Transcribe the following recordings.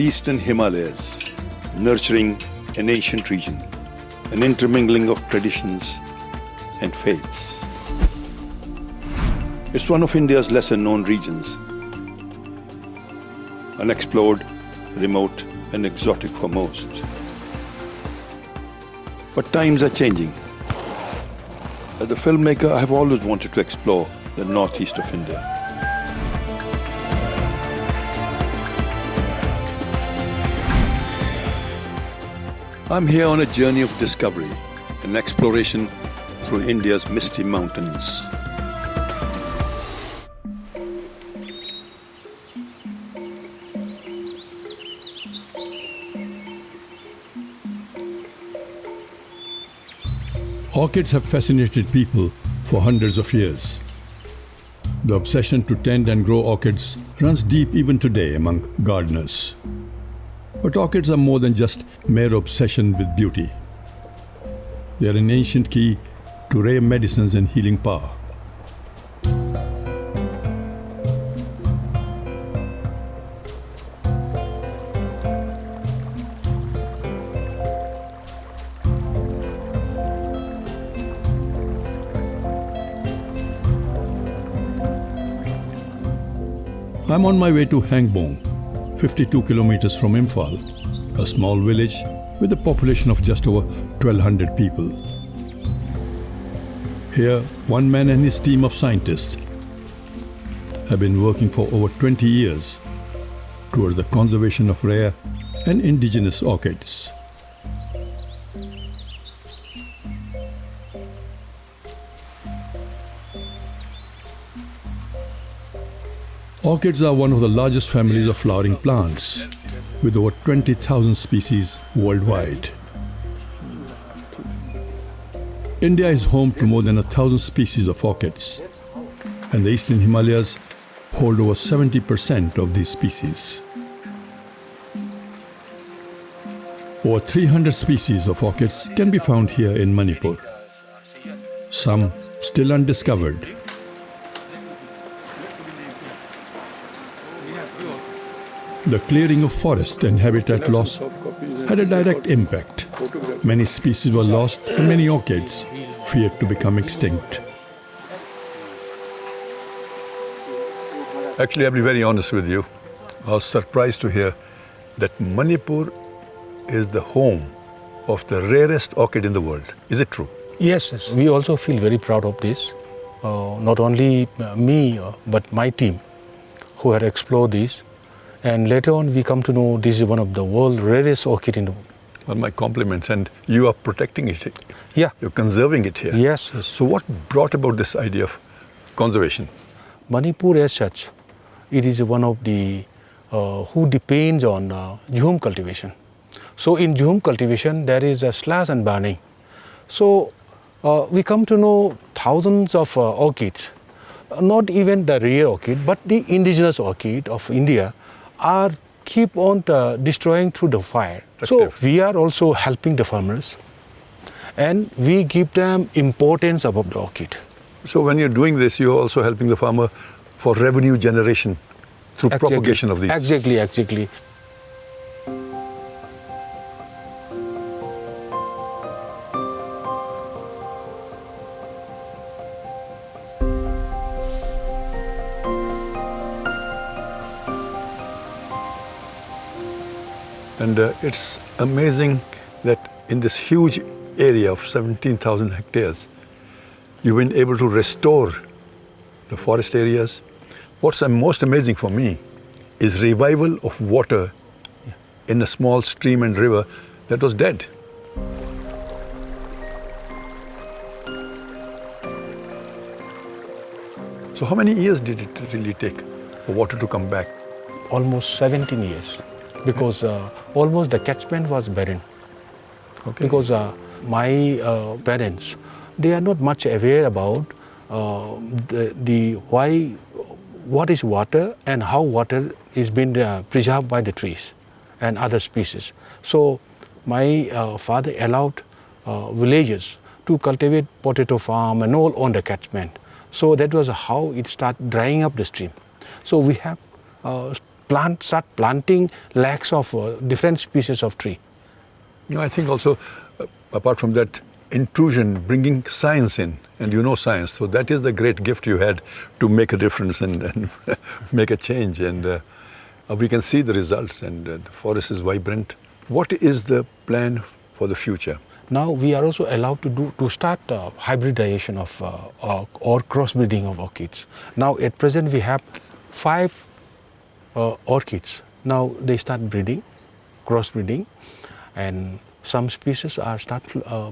eastern Himalayas, nurturing an ancient region, an intermingling of traditions and faiths. It's one of India's lesser-known regions, unexplored, remote and exotic for most. But times are changing. As a filmmaker, I have always wanted to explore the northeast of India. I'm here on a journey of discovery, an exploration through India's Misty Mountains. Orchids have fascinated people for hundreds of years. The obsession to tend and grow orchids runs deep even today among gardeners. But orchids are more than just mere obsession with beauty. They are an ancient key to rare medicines and healing power. I'm on my way to Hangbong, 52 kilometers from Imphal, a small village with a population of just over 1,200 people. Here, one man and his team of scientists have been working for over 20 years towards the conservation of rare and indigenous orchids. Orchids are one of the largest families of flowering plants, with over 20,000 species worldwide. India is home to more than 1,000 species of orchids, and the eastern Himalayas hold over 70% of these species. Over 300 species of orchids can be found here in Manipur, some still undiscovered. The clearing of forest and habitat loss had a direct impact. Many species were lost and many orchids feared to become extinct. Actually, I'll be very honest with you. I was surprised to hear that Manipur is the home of the rarest orchid in the world. Is it true? Yes. We also feel very proud of this. Not only me, but my team who had explored this. And later on, we come to know this is one of the world's rarest orchid in the world. Well, my compliments. And you are protecting it. Yeah. You're conserving it here. Yes. So what brought about this idea of conservation? Manipur as such, it is one of the who depends on jhum cultivation. So in jhum cultivation, there is a slash and burning. So we come to know thousands of orchids, not even the rare orchid, but the indigenous orchid of India are keep on destroying through the fire. So we are also helping the farmers and we give them importance about the orchid. So when you're doing this, you're also helping the farmer for revenue generation through propagation of these. Exactly. And it's amazing that in this huge area of 17,000 hectares, you've been able to restore the forest areas. What's most amazing for me is revival of water in a small stream and river that was dead. So how many years did it really take for water to come back? Almost 17 years. Because almost the catchment was barren. Okay. Because my parents, they are not much aware about what is water and how water is being preserved by the trees and other species. So my father allowed villagers to cultivate potato farm and all on the catchment. So that was how it started drying up the stream. So we have start planting lakhs of different species of tree. I think also, apart from that, intrusion, bringing science in, and you know science, so that is the great gift you had to make a difference and make a change, and we can see the results, and the forest is vibrant. What is the plan for the future? Now we are also allowed to start hybridization of or crossbreeding of orchids. Now at present we have 5 orchids. Now they start breeding, crossbreeding, and some species are start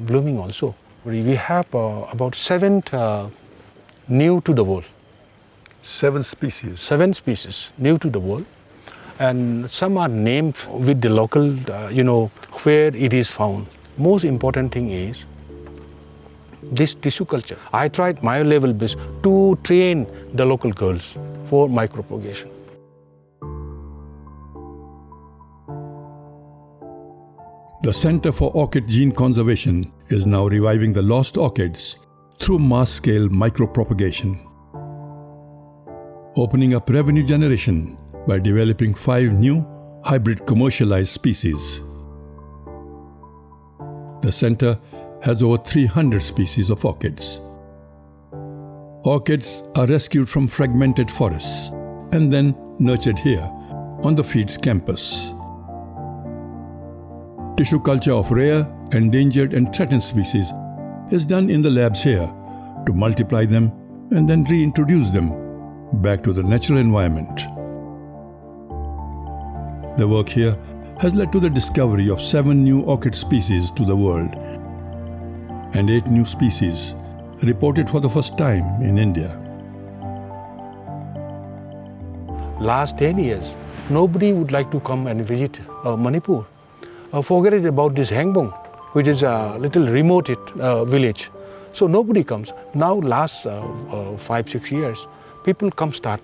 blooming also. We have about 7 new to the world. 7 species? 7 species new to the world. And some are named with the local, where it is found. Most important thing is this tissue culture. I tried my level best to train the local girls for micropropagation. The Center for Orchid Gene Conservation is now reviving the lost orchids through mass-scale micropropagation, opening up revenue generation by developing 5 new hybrid commercialized species. The center has over 300 species of orchids. Orchids are rescued from fragmented forests and then nurtured here on the FEEDS campus. Tissue culture of rare, endangered and threatened species is done in the labs here to multiply them and then reintroduce them back to the natural environment. The work here has led to the discovery of 7 new orchid species to the world and 8 new species reported for the first time in India. Last 10 years, nobody would like to come and visit Manipur. Forget it about this Hangbong, which is a little remote village. So nobody comes. Now last 5-6 years, people come start.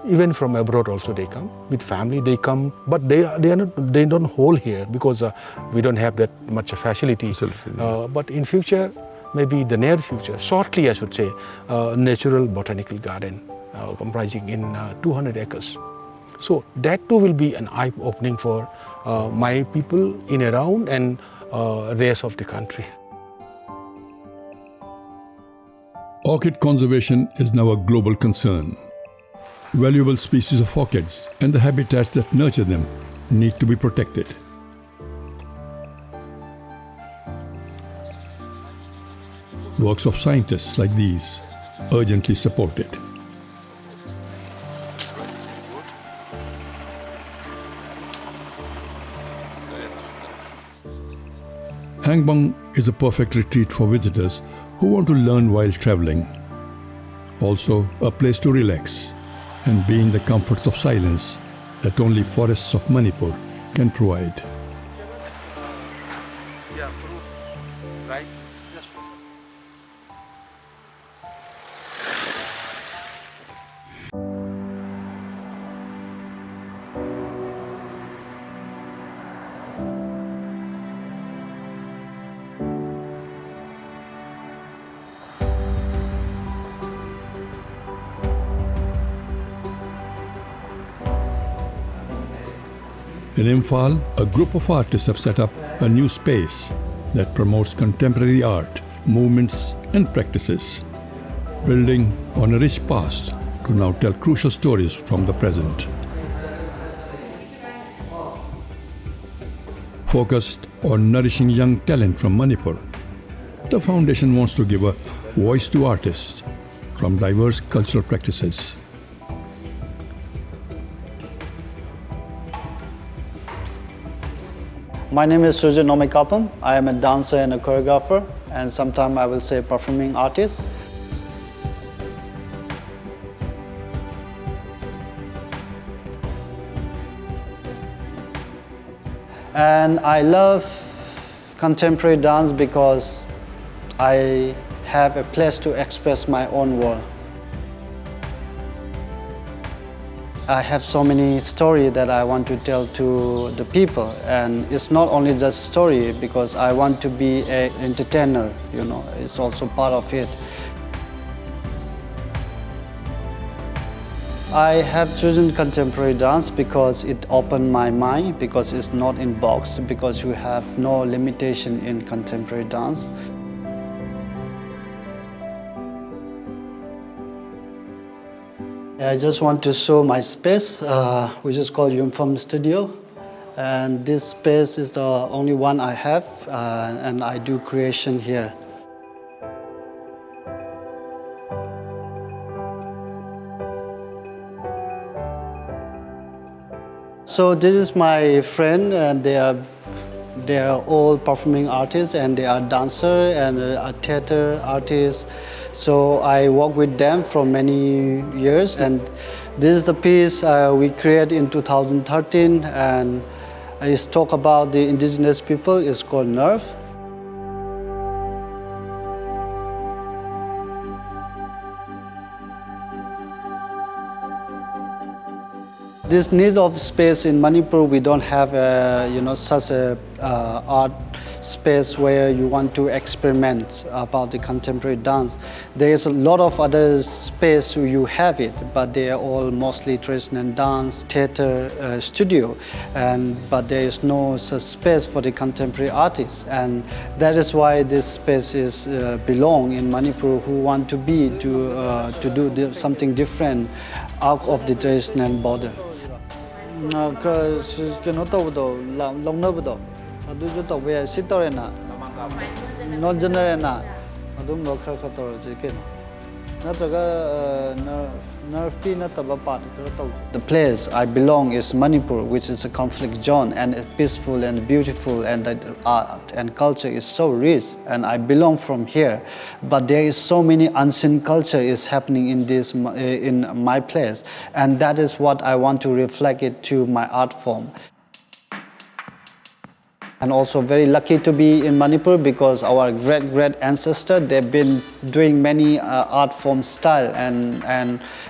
Even from abroad also they come with family. They come, but they don't hold here because we don't have that much facility. But in future, maybe the near future, shortly I should say, natural botanical garden comprising in 200 acres. So that too will be an eye-opening for my people in around and rest of the country. Orchid conservation is now a global concern. Valuable species of orchids and the habitats that nurture them need to be protected. Works of scientists like these urgently supported. Hangbong is a perfect retreat for visitors who want to learn while traveling. Also, a place to relax and be in the comforts of silence that only forests of Manipur can provide. Yeah, fruit, right? In Imphal, a group of artists have set up a new space that promotes contemporary art, movements and practices, building on a rich past to now tell crucial stories from the present. Focused on nourishing young talent from Manipur, the foundation wants to give a voice to artists from diverse cultural practices. My name is Sujan Nomikapam. I am a dancer and a choreographer, and sometimes I will say performing artist. And I love contemporary dance because I have a place to express my own world. I have so many stories that I want to tell to the people, and it's not only just story because I want to be an entertainer, it's also part of it. I have chosen contemporary dance because it opened my mind, because it's not in box, because you have no limitation in contemporary dance. I just want to show my space, which is called Uniform Studio. And this space is the only one I have, and I do creation here. So this is my friend, and they are all performing artists, and they are dancer and a theater artist. So I work with them for many years, and this is the piece we created in 2013, and it's talk about the indigenous people. It's called Nerve. This need of space in Manipur, we don't have such a art space where you want to experiment about the contemporary dance. There is a lot of other space where you have it, but they are all mostly traditional dance, theater, studio, but there is no such space for the contemporary artists, and that is why this space is belong in Manipur, who want to do something different out of the traditional border. 그노 또부터 롱너부터 아두주 또 왜 시도래나 노전에나 아두는 거 그렇게 떨어지 게 나더가 nerve 나타바 part 그렇다고. The place I belong is Manipur, which is a conflict zone, and it's peaceful and beautiful, and the art and culture is so rich, and I belong from here. But there is so many unseen culture is happening in my place, and that is what I want to reflect it to my art form. And also very lucky to be in Manipur, because our great ancestor, they've been doing many art form style, and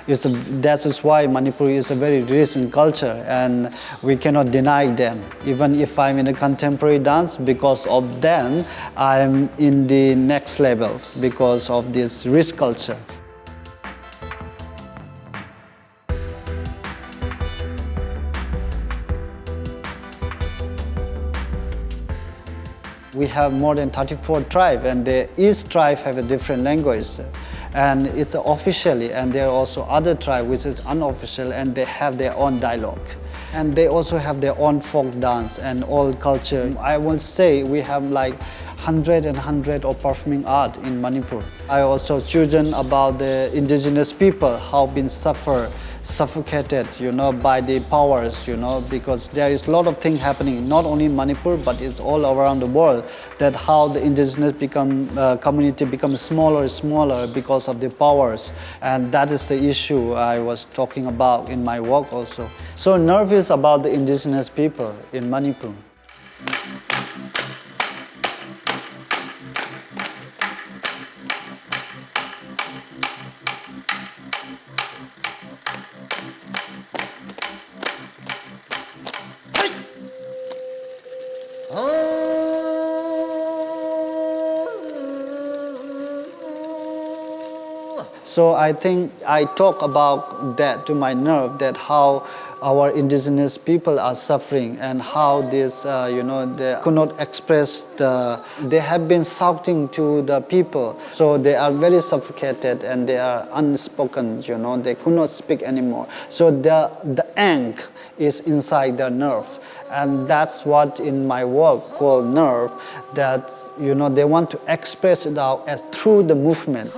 that is why Manipur is a very rich in culture, and we cannot deny them. Even if I'm in a contemporary dance, because of them, I'm in the next level because of this rich culture. We have more than 34 tribes, and each tribe have a different language, and it's officially, and there are also other tribes which is unofficial, and they have their own dialogue, and they also have their own folk dance and all culture. I will say we have like 100 of performing art in Manipur. I also chosen about the indigenous people, how been suffocated, by the powers, because there is a lot of things happening, not only in Manipur, but it's all around the world, that how the indigenous community becomes smaller and smaller because of the powers. And that is the issue I was talking about in my work also. So Nerve is about the indigenous people in Manipur. So I think I talk about that to my Nerve, that how our indigenous people are suffering, and how this, they could not express they have been shouting to the people. So they are very suffocated, and they are unspoken, they could not speak anymore. So the anger is inside their nerve. And that's what in my work called Nerve, that, they want to express it out as through the movement.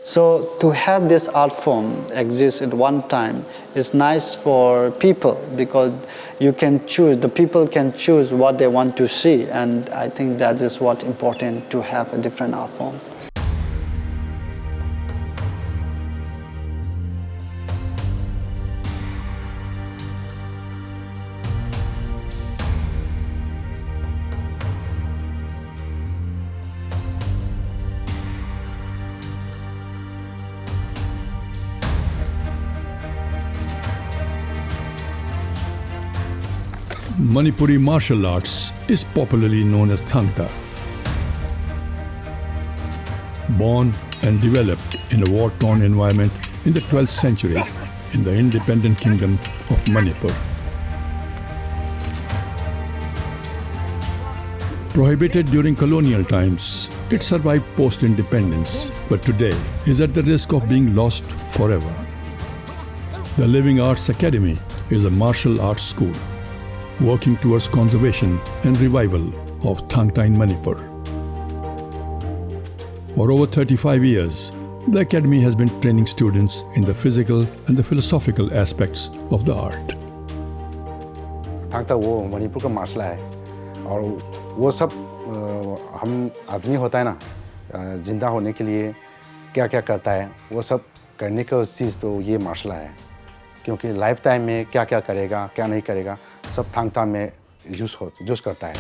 So to have this art form exist at one time is nice for people, because you can choose, the people can choose what they want to see, and I think that is what's important, to have a different art form. Manipuri martial arts is popularly known as Thang Ta. Born and developed in a war-torn environment in the 12th century in the independent kingdom of Manipur. Prohibited during colonial times, it survived post-independence, but today is at the risk of being lost forever. The Living Arts Academy is a martial arts school working towards conservation and revival of Thang Ta in Manipur. For over 35 years, the Academy has been training students in the physical and the philosophical aspects of the art. थांग ता वो मणिपुर का martial है और वो सब हम आदमी होता है ना जिंदा होने के लिए क्या क्या करता है वो सब करने का चीज़ तो ये मार्शल है क्योंकि लाइफ टाइम में क्या क्या करेगा क्या नहीं करेगा सब थांग ता में यूज़ करता है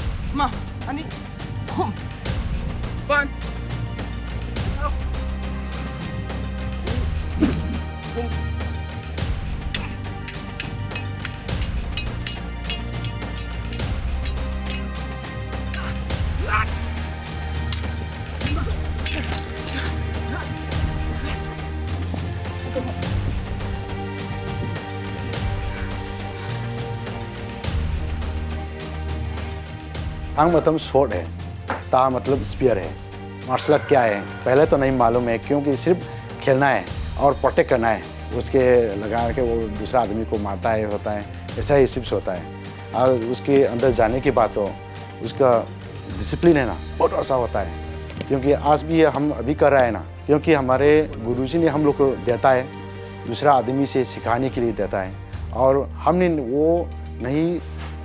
थांग मतलब शॉर्ट है ता मतलब स्पीयर है मार्शल आर्ट क्या है पहले तो नहीं मालूम है क्योंकि सिर्फ खेलना है और प्रोटेक्ट करना है उसके लगा के वो दूसरा आदमी को मारता है होता है ऐसा ही सिर्फ होता है और उसके अंदर जाने के बाद तो उसका डिसिप्लिन है ना बहुत अच्छा होता है क्योंकि आज भी हम अभी कर रहे हैं ना क्योंकि हमारे गुरुजी ने हम लोग को देता है दूसरा आदमी से सिखाने के लिए देता है और हमने वो नहीं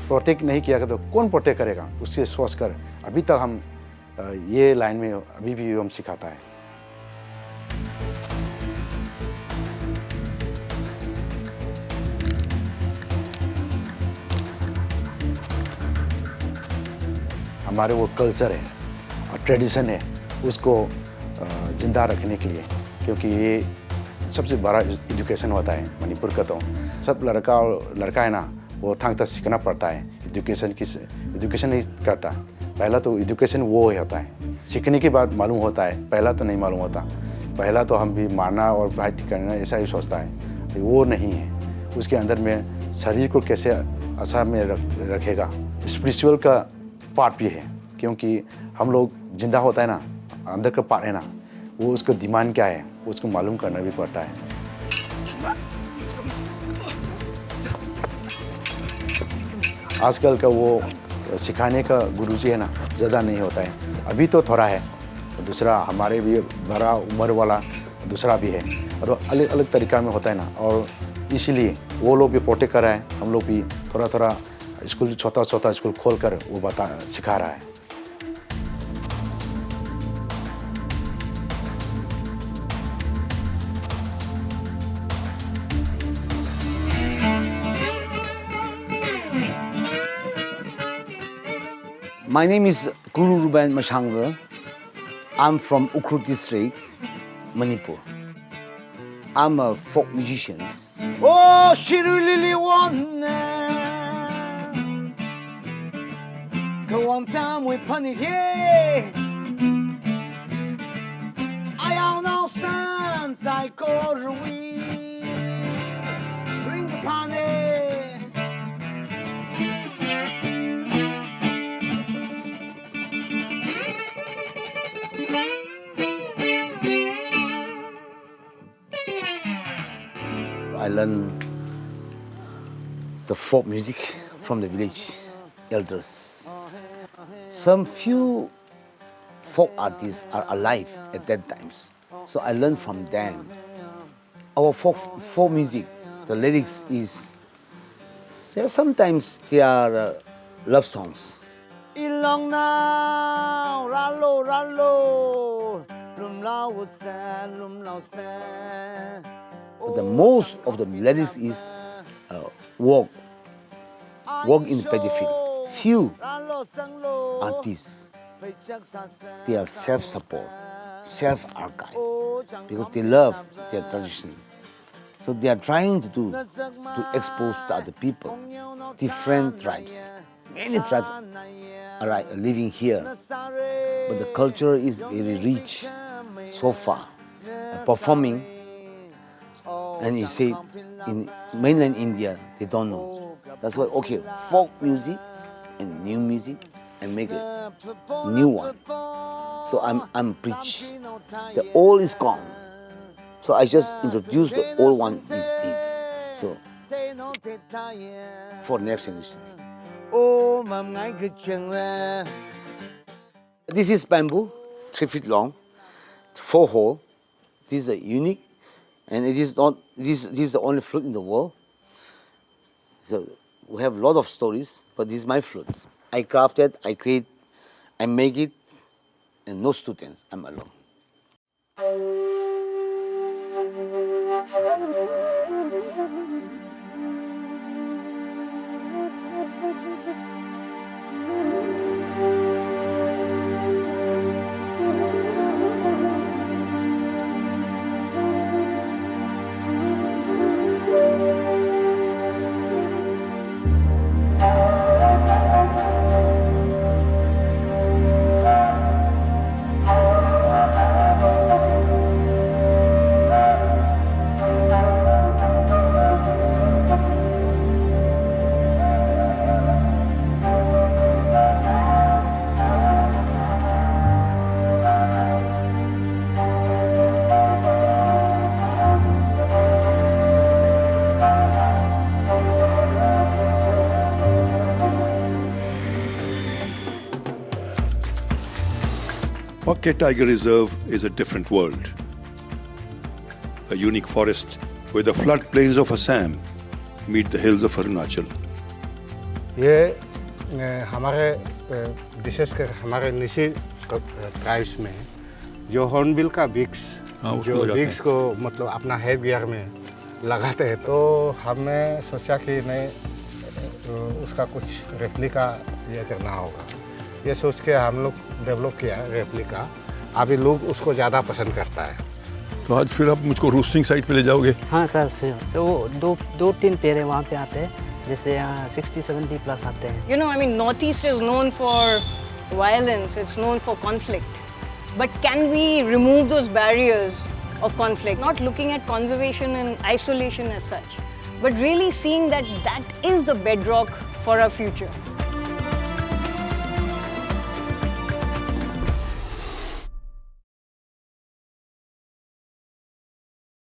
प्रोटेक्ट नहीं किया तो कौन प्रोटेक्ट करेगा उससे सोच कर अभी तक हम ये लाइन में अभी भी हम सिखाता है हमारे वो कल्चर है और ट्रेडिशन है उसको ज़िंदा रखने के लिए क्योंकि ये सबसे बड़ा एजुकेशन होता है मणिपुर का तो सब लड़का है ना वो थांग ता सीखना पड़ता है एजुकेशन नहीं करता पहला तो एजुकेशन वो ही होता है सीखने के बाद मालूम होता है पहला तो नहीं मालूम होता पहला तो हम भी मारना और बात करना ऐसा ही सोचता है वो नहीं है उसके अंदर में शरीर को कैसे अच्छा में रखेगा स्पिरिचुअल का पार्ट भी है क्योंकि हम लोग जिंदा होता है ना अंदर का पार्ट है ना वो उसका दिमाग क्या है उसको मालूम करना भी पड़ता है आजकल का वो सिखाने का गुरुजी है ना ज़्यादा नहीं होता है अभी तो थोड़ा है दूसरा हमारे भी बड़ा उम्र वाला दूसरा भी है और अलग अलग तरीका में होता है ना और इसीलिए वो लोग भी प्रोटेक्ट कर रहा है हम लोग भी थोड़ा थोड़ा स्कूल छोटा स्कूल खोल कर वो सिखा रहा है My name is Guru Ruben Mashangwa. I'm from Ukhrul district, Manipur. I'm a folk musician. Oh, she really wanna go on down with Punny here. I don't know since I got away. Bring the Punny. I learned the folk music from the village elders. Some few folk artists are alive at that times, so I learned from them. Our folk music, the lyrics is sometimes they are love songs. Ilong now, ralo ralo, lum lao san, lum lao san. The most of the lyrics is walk in the paddy field. Few artists, they are self-support, self-archive, because they love their tradition. So they are trying to expose to other people, different tribes. Many tribes are living here, but the culture is very rich so far. Performing, and you say in mainland India, they don't know. That's why, okay, folk music and new music, and make a new one. So I'm preach. The old is gone. So I just introduce the old one these days. So for next generation. This is bamboo, 3 feet long, 4 hole. This is a unique, and it is not. This is the only flute in the world. So we have a lot of stories, but this is my flute. I craft it, I create, I make it, and no students. I'm alone. Phuket Tiger Reserve is a different world. A unique forest where the floodplains of Assam meet the hills of Arunachal. ये हमारे विशेषकर हमारे Nishi tribes में जो hornbill का Vicks जो Vicks को मतलब अपना हेड गियर में लगाते हैं, तो हमने सोचा कि नहीं उसका कुछ रेप्लिका ये करना होगा। ये सोच के हम लोग डेवलप किया रेप्लिका। अभी लोग उसको ज़्यादा पसंद करता है। तो आज फिर आप मुझको रोस्टिंग साइट पे ले जाओगे? हाँ सर, तो दो तीन पेड़े वहाँ पे आते हैं, जैसे यहाँ 60-70 प्लस आते हैं। You know, I mean, Northeast is known for violence, it's known for conflict. But can we remove those barriers of conflict? Not looking at conservation in isolation as such, but really seeing that that is the bedrock for our future.